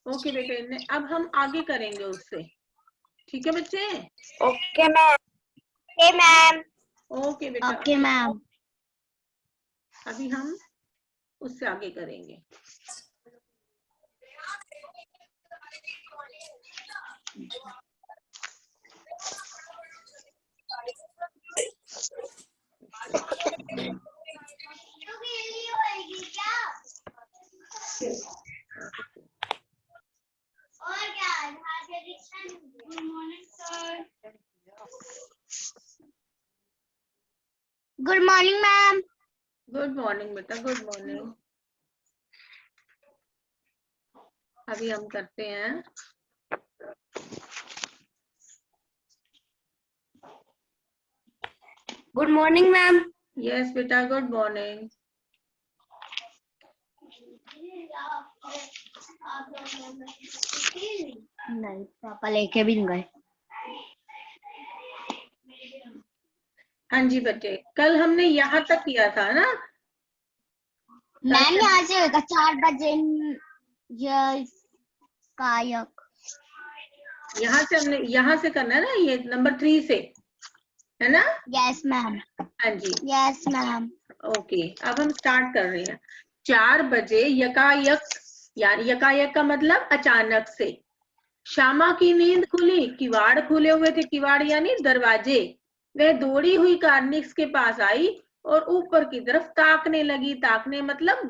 Okay बेटे, अब हम आगे करेंगे उससे, ठीक है बच्चे? Okay ma'am. Okay ma'am. Okay बेटा, ओके मैम। अभी हम उससे आगे करेंगे। Good morning ma'am. Good morning बेटा, गुड मॉर्निंग। अभी हम करते हैं गुड मॉर्निंग मैम। यस बेटा, गुड मॉर्निंग। नहीं, पापा लेके भी नहीं गए। हाँ जी बच्चे, कल हमने यहाँ तक किया था ना? मैम यहाँ से होगा 4 बजे कायक। यहाँ से हमने, यहाँ से करना है ना, ये नंबर 3 से, है ना? Yes ma'am. हाँ जी, यस मैम। ओके। अब हम स्टार्ट कर रहे हैं। 4 बजे यकायक, यानी यकायक का मतलब अचानक से, श्यामा की नींद खुली, किवाड़ खुले हुए थे, किवाड़ यानी दरवाजे। वह दौड़ी हुई कार्निक्स के पास आई और ऊपर की तरफ ताकने लगी। ताकने मतलब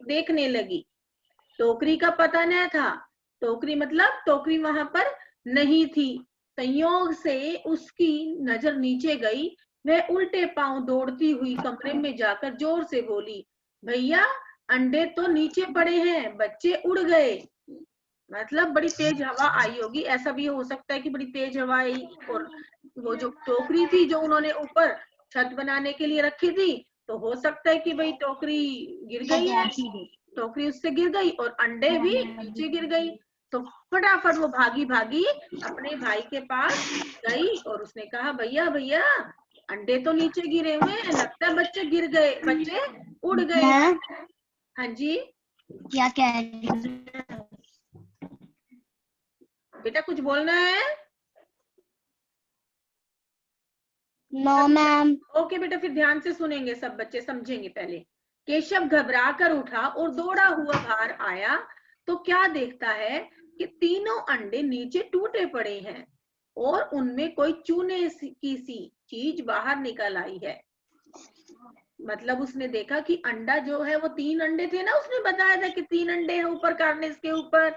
देखने लगी। टोकरी का पता न था। टोकरी मतलब टोकरी वहां पर नहीं थी। संयोग से उसकी नजर नीचे गई। वह उल्टे पांव दौड़ती हुई कमरे में जाकर जोर से बोली, भैया अंडे तो नीचे पड़े हैं, बच्चे उड़ गए। मतलब बड़ी तेज हवा आई होगी, ऐसा भी हो सकता है कि बड़ी तेज हवा आई और वो जो टोकरी थी जो उन्होंने ऊपर छत बनाने के लिए रखी थी, तो हो सकता है कि भाई टोकरी गिर गई है, टोकरी उससे गिर गई और अंडे भी नीचे गिर गई। तो फटाफट वो भागी भागी अपने भाई के पास गई और उसने कहा, भैया भैया अंडे तो नीचे गिरे हुए हैं, लगता है बच्चे गिर गए, बच्चे उड़ गए हैं। हाँ जी क्या कह रही? बेटा, कुछ बोलना है? No ma'am. ओके बेटा, फिर ध्यान से सुनेंगे, सब बच्चे समझेंगे। पहले केशव घबरा कर उठा और दौड़ा हुआ बाहर आया तो क्या देखता है कि तीनों अंडे नीचे टूटे पड़े हैं और उनमें कोई चूने की सी चीज बाहर निकल आई है। मतलब उसने देखा कि अंडा जो है वो 3 अंडे थे ना, उसने बताया था कि 3 अंडे हैं ऊपर कार्निस के ऊपर।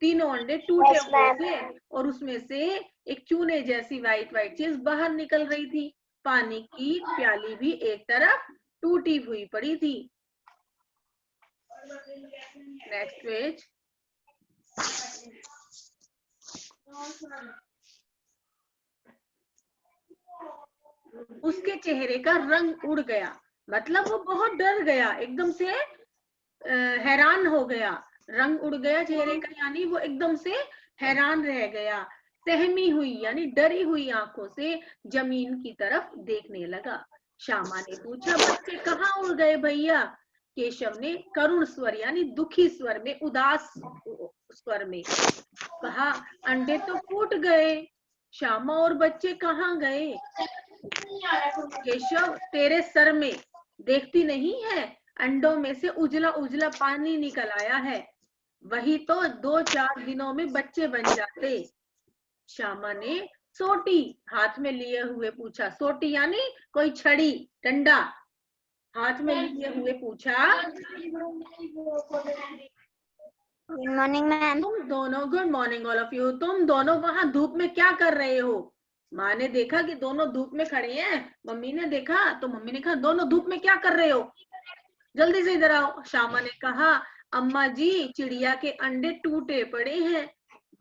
तीनों अंडे टूटे हुए थे और उसमें से एक चूने जैसी व्हाइट व्हाइट चीज बाहर निकल रही थी। पानी की प्याली भी एक तरफ टूटी हुई पड़ी थी। Next page. उसके चेहरे का रंग उड़ गया, मतलब वो बहुत डर गया, एकदम से हैरान हो गया। रंग उड़ गया चेहरे का, यानी वो एकदम से हैरान रह गया। सहमी हुई यानी डरी हुई आंखों से जमीन की तरफ देखने लगा। श्यामा ने पूछा, बच्चे कहाँ उड़ गए भैया? केशव ने करुण स्वर यानी दुखी स्वर में, उदास स्वर में कहा, अंडे तो फूट गए। श्यामा और बच्चे कहाँ गए? केशव, तेरे सर में देखती नहीं है, अंडों में से उजला उजला पानी निकल आया है, वही तो 2-4 दिनों में बच्चे बन जाते। श्यामा ने सोटी हाथ में लिए हुए पूछा। सोटी यानी कोई छड़ी, डंडा हाथ में लिए हुए पूछा, गुड मॉर्निंग मैम। तुम दोनों, good morning all of you, तुम दोनों वहां धूप में क्या कर रहे हो? माँ ने देखा कि दोनों धूप में खड़े हैं। मम्मी ने देखा तो मम्मी ने कहा, दोनों धूप में क्या कर रहे हो, जल्दी से इधर आओ। श्यामा ने कहा, अम्मा जी चिड़िया के अंडे टूटे पड़े हैं।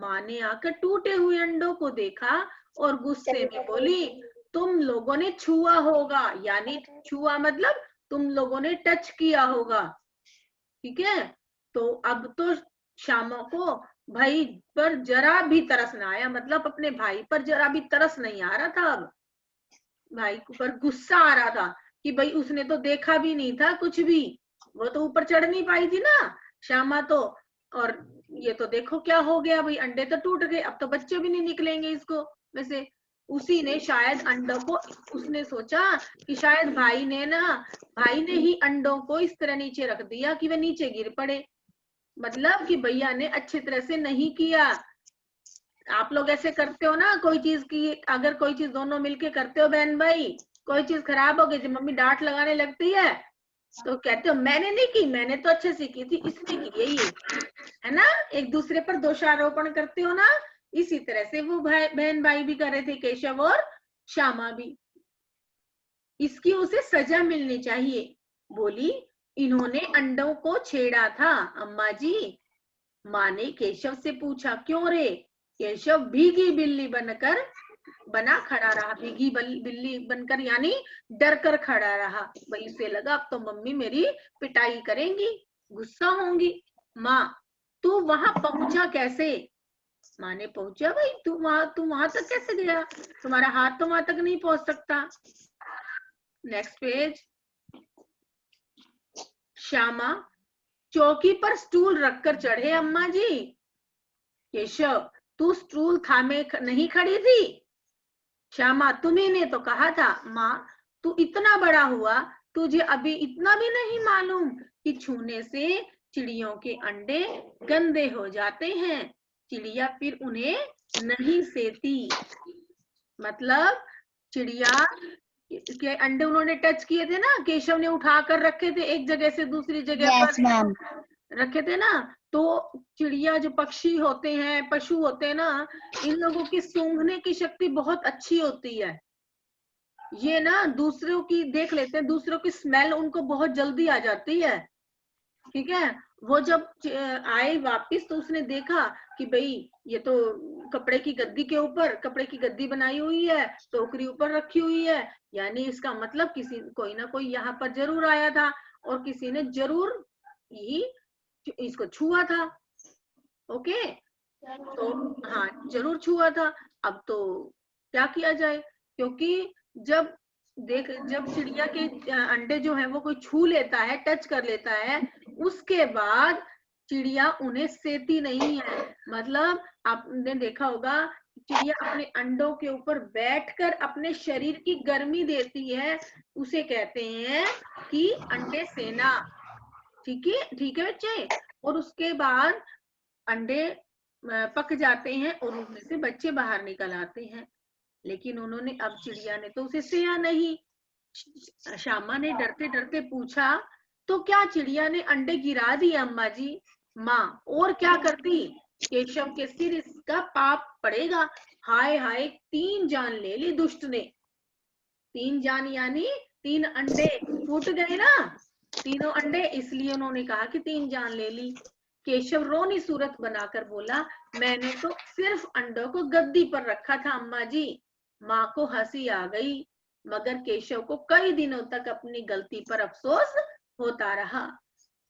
माँ ने आकर टूटे हुए अंडों को देखा और गुस्से में बोली, तुम लोगों ने छुआ होगा, यानी छुआ मतलब तुम लोगों ने टच किया होगा, ठीक है? तो अब तो श्यामा को भाई पर जरा भी तरस ना आया, मतलब अपने भाई पर जरा भी तरस नहीं आ रहा था। अब भाई पर गुस्सा आ रहा था कि भाई उसने तो देखा भी नहीं था कुछ भी, वो तो ऊपर चढ़ नहीं पाई थी ना श्यामा तो, और ये तो देखो क्या हो गया भाई, अंडे तो टूट गए, अब तो बच्चे भी नहीं निकलेंगे इसको वैसे। उसी ने शायद अंडों को, उसने सोचा कि शायद भाई ने ही अंडों को इस तरह नीचे रख दिया कि वे नीचे गिर पड़े, मतलब कि भैया ने अच्छी तरह से नहीं किया। आप लोग ऐसे करते हो ना, कोई चीज की अगर कोई चीज दोनों मिलके करते हो बहन भाई, कोई चीज खराब हो गई, जब मम्मी डांट लगाने लगती है तो कहते हो मैंने नहीं की, मैंने तो अच्छे से की थी, इसने की है ये, है ना, एक दूसरे पर दोषारोपण करते हो ना। इसी तरह से वो बहन भाई भी कर रहे थे, केशव और श्यामा भी। इसकी उसे सजा मिलनी चाहिए। बोली, इन्होंने अंडों को छेड़ा था अम्मा जी। माँ ने केशव से पूछा, क्यों रे? केशव भीगी बिल्ली बना खड़ा रहा, भीगी बिल्ली बनकर यानी डर कर खड़ा रहा। भाई उसे लगा अब तो मम्मी मेरी पिटाई करेंगी, गुस्सा होंगी। माँ, तू वहां पहुंचा कैसे? माँ ने पहुंचा भाई, तू वहां तक कैसे गया? तुम्हारा हाथ तो वहां तक नहीं पहुंच सकता। Next page. श्यामा, चौकी पर स्टूल रखकर चढ़े अम्मा जी। केशव, तू स्टूल थामे नहीं खड़ी थी? श्यामा, तुम्ही ने तो कहा था। माँ, तू इतना बड़ा हुआ, तुझे अभी इतना भी नहीं मालूम कि छूने से चिड़ियों के अंडे गंदे हो जाते हैं, चिड़िया फिर उन्हें नहीं सेती। मतलब चिड़िया के अंडे उन्होंने टच किए थे ना, केशव ने उठा कर रखे थे एक जगह से दूसरी जगह यस मैम। पर रखे थे ना, तो चिड़िया जो पक्षी होते हैं, पशु होते हैं ना, इन लोगों की सूंघने की शक्ति बहुत अच्छी होती है। ये ना दूसरों की देख लेते हैं, दूसरों की स्मेल उनको बहुत जल्दी आ जाती है, ठीक है। वो जब आए वापिस तो उसने देखा कि भाई ये तो कपड़े की गद्दी बनाई हुई है, टोकरी ऊपर रखी हुई है, यानी इसका मतलब कोई ना कोई यहाँ पर जरूर आया था और किसी ने जरूर ही इसको छुआ था। ओके, तो हाँ जरूर छुआ था। अब तो क्या किया जाए, क्योंकि जब चिड़िया के अंडे जो है वो कोई छू लेता है, टच कर लेता है, उसके बाद चिड़िया उन्हें सेती नहीं है। मतलब आपने देखा होगा, चिड़िया अपने अंडों के ऊपर बैठकर अपने शरीर की गर्मी देती है, उसे कहते हैं कि अंडे सेना। ठीक है बच्चे। और उसके बाद अंडे पक जाते हैं और उनमें से बच्चे बाहर निकल आते हैं। लेकिन अब चिड़िया ने तो उसे सेया नहीं। श्यामा ने डरते डरते पूछा, तो क्या चिड़िया ने अंडे गिरा दिए अम्मा जी? माँ, और क्या करती? केशव के सिर इसका पाप पड़ेगा। हाय हाय, 3 जान ले ली दुष्ट ने। 3 जान यानी 3 अंडे फूट गए ना, तीनों अंडे, इसलिए उन्होंने कहा कि 3 जान ले ली। केशव रोनी सूरत बनाकर बोला, मैंने तो सिर्फ अंडों को गद्दी पर रखा था अम्मा जी। माँ को हंसी आ गई, मगर केशव को कई दिनों तक अपनी गलती पर अफसोस होता रहा।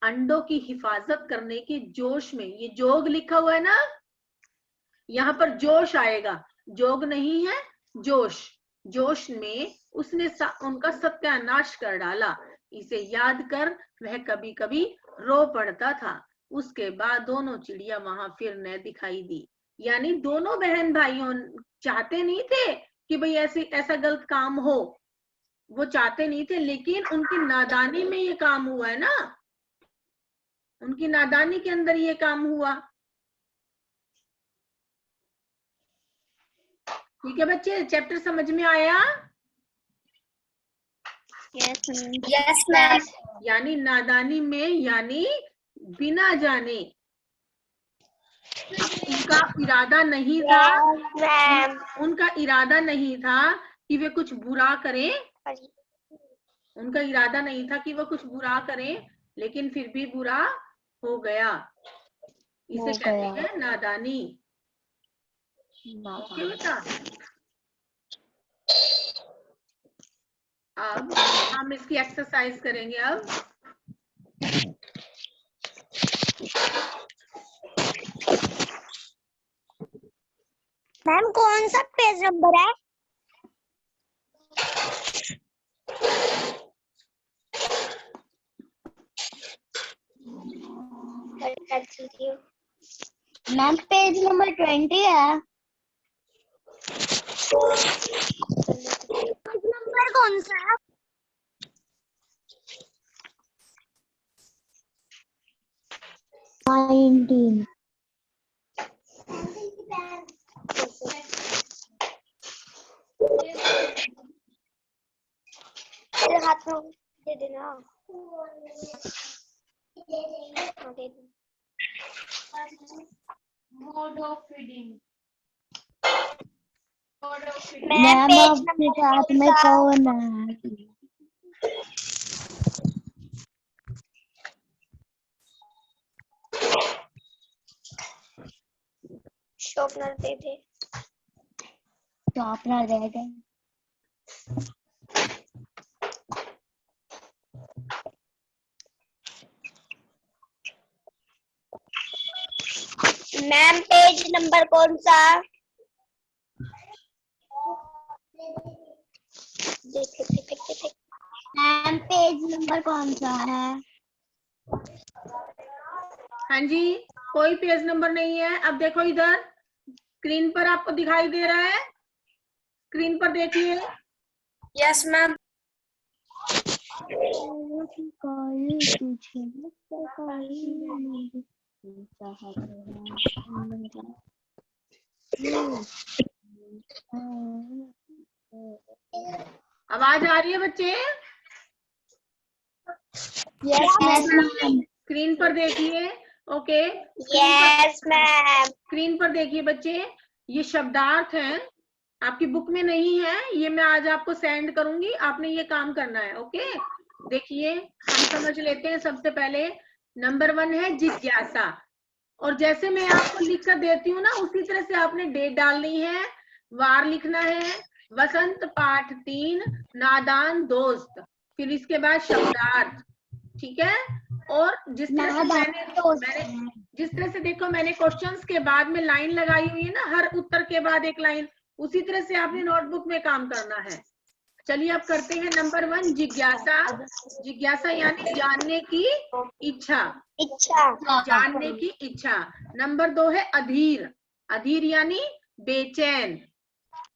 अंडों की हिफाजत करने के जोश में, ये जोग लिखा हुआ है ना, यहाँ पर जोश आएगा, जोग नहीं है, जोश। जोश में उसने उनका सत्यानाश कर डाला। इसे याद कर वह कभी कभी रो पड़ता था। उसके बाद दोनों चिड़िया वहां फिर न दिखाई दी। यानी दोनों बहन भाइयों चाहते नहीं थे कि भाई ऐसा गलत काम हो, वो चाहते नहीं थे, लेकिन उनकी नादानी में ये काम हुआ है ना, उनकी नादानी के अंदर ये काम हुआ। ठीक है बच्चे, चैप्टर समझ में आया? Yes ma'am. यानी नादानी में, यानी बिना जाने, उनका इरादा नहीं था, उनका इरादा नहीं था कि वे कुछ बुरा करें, उनका इरादा नहीं था कि वह कुछ बुरा करें, लेकिन फिर भी बुरा हो गया। इसे कहते हैं नादानी। ओके बेटा, अब हम इसकी एक्सरसाइज करेंगे। अब मैम कौन सा पेज नंबर है? मैम पेज नंबर 20 है। पेज नंबर कौन सा है? 19। तेरे हाथ में दे देना। Mode of feeding. मैम आपके साथ में कौन है? शॉर्पनर दे दे। शॉर्पनर दे दे। मैम पेज नंबर कौन सा? देख। मैम पेज नंबर कौन सा है? हाँ जी, कोई पेज नंबर नहीं है। अब देखो इधर स्क्रीन पर आपको दिखाई दे रहा है, स्क्रीन पर देखिए। Yes ma'am. आवाज आ रही है बच्चे? Yes ma'am. स्क्रीन पर देखिए। Okay, yes ma'am. स्क्रीन पर देखिए बच्चे, ये शब्दार्थ हैं, आपकी बुक में नहीं है, ये मैं आज आपको सेंड करूंगी, आपने ये काम करना है। ओके, देखिए हम समझ लेते हैं। सबसे पहले नंबर 1 है जिज्ञासा, और जैसे मैं आपको लिख कर देती हूँ ना, उसी तरह से आपने डेट डालनी है, वार लिखना है, वसंत पाठ 3, नादान दोस्त, फिर इसके बाद शब्दार्थ, ठीक है। और जिस तरह से मैंने जिस तरह से देखो मैंने क्वेश्चंस के बाद में लाइन लगाई हुई है ना, हर उत्तर के बाद एक लाइन, उसी तरह से आपने नोटबुक में काम करना है। चलिए अब करते हैं नंबर 1 जिज्ञासा। जिज्ञासा यानी जानने की इच्छा, जानने की इच्छा। नंबर 2 है अधीर, अधीर यानी बेचैन।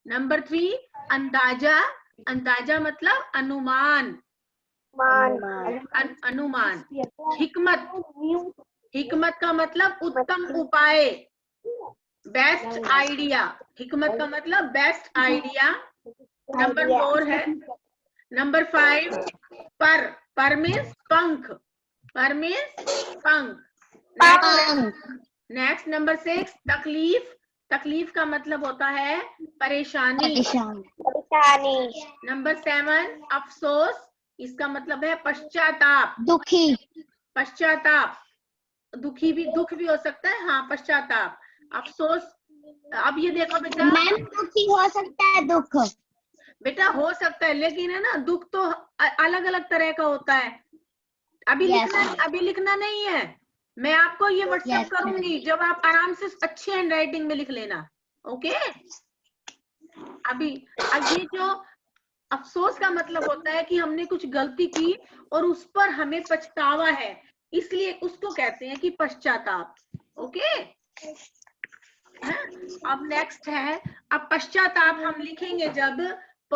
नंबर 3 अंदाजा, अंदाजा मतलब अनुमान, अनुमान। हिकमत, हिकमत का मतलब उत्तम उपाय, बेस्ट आइडिया, हिकमत का मतलब बेस्ट आइडिया। नंबर 4 है, नंबर 5 पर मीन्स पंख, पर मीन्स पंख। नेक्स्ट नंबर 6 तकलीफ, तकलीफ का मतलब होता है परेशानी। नंबर 7 अफसोस, इसका मतलब है पश्चाताप, दुखी, पश्चाताप, दुखी भी, दुख भी हो सकता है, हाँ पश्चाताप, अफसोस। अब ये देखो बेटा, मैम दुखी हो सकता है, दुख बेटा हो सकता है, लेकिन है ना दुख तो अलग अलग तरह का होता है। अभी लिखना नहीं है, मैं आपको ये व्हाट्सएप करूंगी, जब आप आराम से अच्छी हैंडराइटिंग में लिख लेना। ओके, अभी अब ये जो अफसोस का मतलब होता है कि हमने कुछ गलती की और उस पर हमें पछतावा है, इसलिए उसको कहते हैं कि पश्चाताप। ओके, अब नेक्स्ट है, अब पश्चाताप हम लिखेंगे जब प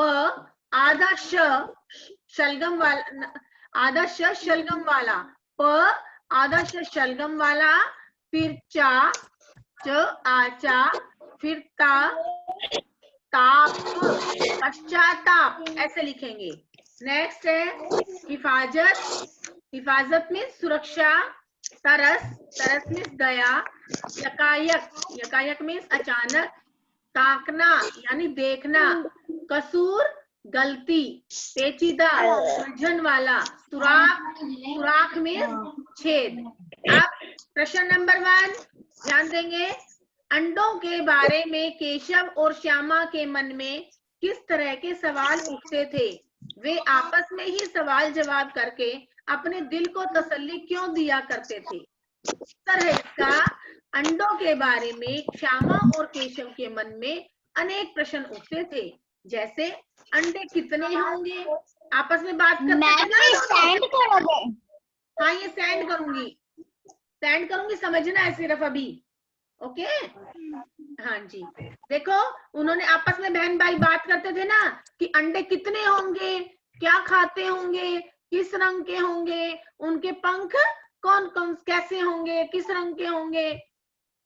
आधा शलगम वाला, आधा शलगम वाला, प आधा शलगम वाला, फिर चा, च आचा, फिर ता, ताप, पश्चाताप, ऐसे लिखेंगे। नेक्स्ट है हिफाजत, हिफाजत में सुरक्षा, तरस, तरस में दया, यकायक, यकायक में अचानक, ताकना यानी देखना, कसूर गलती, पेचीदा उलझन वाला, सुराख, सुराख में छेद। अब प्रश्न नंबर 1 ध्यान देंगे, अंडों के बारे में केशव और श्यामा के मन में किस तरह के सवाल उठते थे? वे आपस में ही सवाल जवाब करके अपने दिल को तसल्ली क्यों दिया करते थे? उत्तर है इसका, अंडों के बारे में श्यामा और केशव के मन में अनेक प्रश्न उठते थे, जैसे अंडे कितने होंगे, आपस में बात करते थे ना। सेंड करोगे? हाँ ये सेंड करूंगी, सेंड करूंगी, समझना है सिर्फ अभी। ओके हाँ जी। देखो उन्होंने आपस में बहन भाई बात करते थे ना कि अंडे कितने होंगे, क्या खाते होंगे, किस रंग के होंगे, उनके पंख कौन कौन कैसे होंगे, किस रंग के होंगे।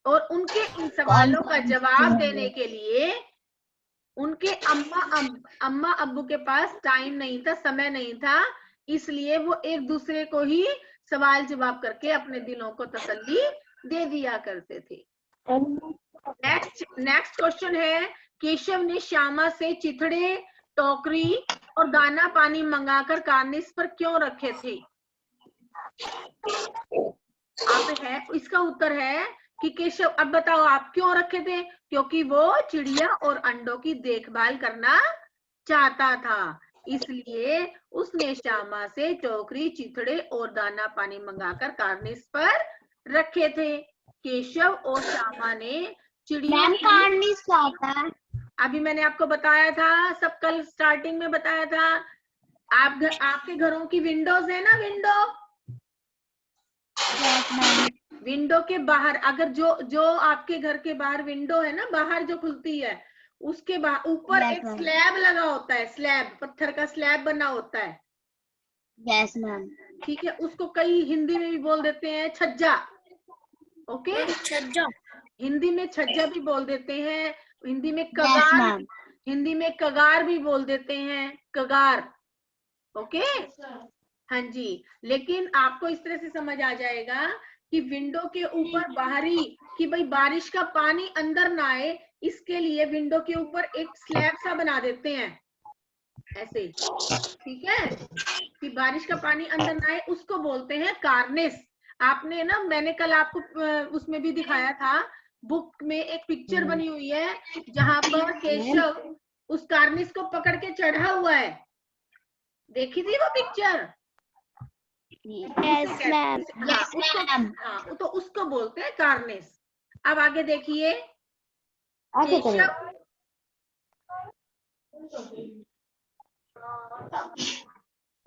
और उनके इन सवालों का जवाब देने के लिए उनके अम्मा अब्बू के पास टाइम नहीं था, समय नहीं था, इसलिए वो एक दूसरे को ही सवाल जवाब करके अपने दिलों को तसल्ली दे दिया करते थे। नेक्स्ट क्वेश्चन है, केशव ने श्यामा से चिथड़े, टोकरी और दाना पानी मंगाकर कार्निस पर क्यों रखे थे? आप है इसका उत्तर है कि केशव, अब बताओ आप क्यों रखे थे? क्योंकि वो चिड़िया और अंडों की देखभाल करना चाहता था, इसलिए उसने श्यामा से टोकरी, चिथड़े और दाना पानी मंगाकर कार्निस पर रखे थे। केशव और श्यामा ने चिड़िया कार्निस क्या होता है? अभी मैंने आपको बताया था, सब कल स्टार्टिंग में बताया था। आपके घरों की विंडोज है ना, विंडो के बाहर, अगर जो आपके घर के बाहर विंडो है ना, बाहर जो खुलती है, उसके ऊपर एक स्लैब लगा होता है, स्लैब, पत्थर का स्लैब बना होता है। Yes ma'am. ठीक है, उसको कई हिंदी में भी बोल देते हैं छज्जा। ओके, छज्जा, हिंदी में छज्जा भी बोल देते हैं, हिंदी में कगार, हिंदी में कगार भी बोल देते हैं, कगार। ओके हाँ जी, लेकिन आपको इस तरह से समझ आ जाएगा कि विंडो के ऊपर बाहरी, कि भाई बारिश का पानी अंदर ना आए, इसके लिए विंडो के ऊपर एक स्लैब सा बना देते हैं ऐसे। ठीक है, कि बारिश का पानी अंदर ना आए, उसको बोलते हैं कार्निस। आपने ना, मैंने कल आपको उसमें भी दिखाया था, बुक में एक पिक्चर बनी हुई है जहां पर केशव उस कार्निस को पकड़ के चढ़ा हुआ है, देखी थी वो पिक्चर? Yes ma'am. हाँ, तो उसको बोलते हैं कार्निस। अब आगे देखिए, केशव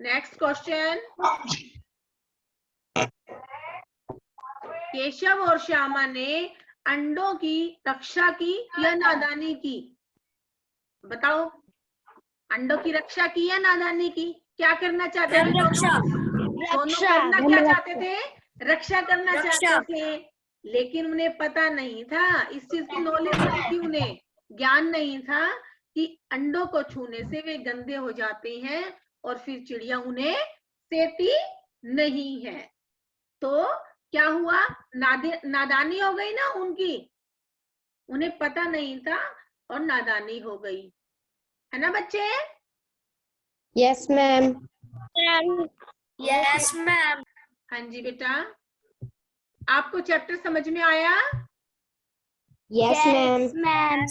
नेक्स्ट क्वेश्चन, केशव और श्यामा ने अंडों की रक्षा की या नादानी की? बताओ, अंडों की रक्षा की या नादानी की? क्या करना चाहते थे दोनों करना क्या चाहते थे? रक्षा करना चाहते थे, लेकिन उन्हें पता नहीं था, इस चीज की नॉलेज नहीं थी, उन्हें ज्ञान नहीं था कि अंडों को छूने से वे गंदे हो जाते हैं और फिर चिड़िया उन्हें सेती नहीं है। तो क्या हुआ, नादानी हो गई ना उनकी, उन्हें पता नहीं था और नादानी हो गई, है ना बच्चे? Yes ma'am. Yes ma'am. हाँ जी बेटा, आपको चैप्टर समझ में आया? Yes ma'am.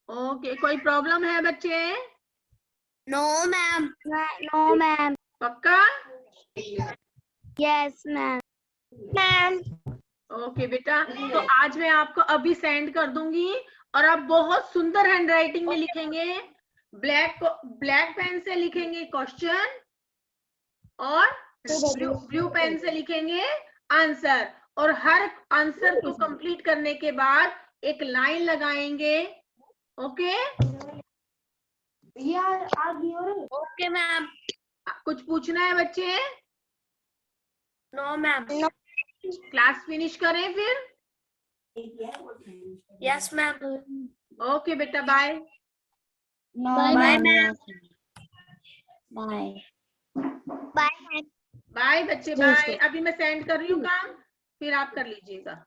ओके, कोई प्रॉब्लम है बच्चे? No ma'am. No ma'am. पक्का? Yes ma'am. ओके बेटा, तो आज मैं आपको अभी सेंड कर दूंगी और आप बहुत सुंदर हैंडराइटिंग में लिखेंगे, ब्लैक पेन से लिखेंगे क्वेश्चन और ब्लू पेन से लिखेंगे आंसर, और हर आंसर को कंप्लीट करने के बाद एक लाइन लगाएंगे। Okay okay ma'am. कुछ पूछना है बच्चे? No ma'am. क्लास फिनिश करें फिर? Yes ma'am. ओके बेटा, bye. Bye ma'am. Bye bye bye बच्चे, बाय। अभी मैं सेंड कर रही हूँ काम, फिर आप कर लीजिएगा।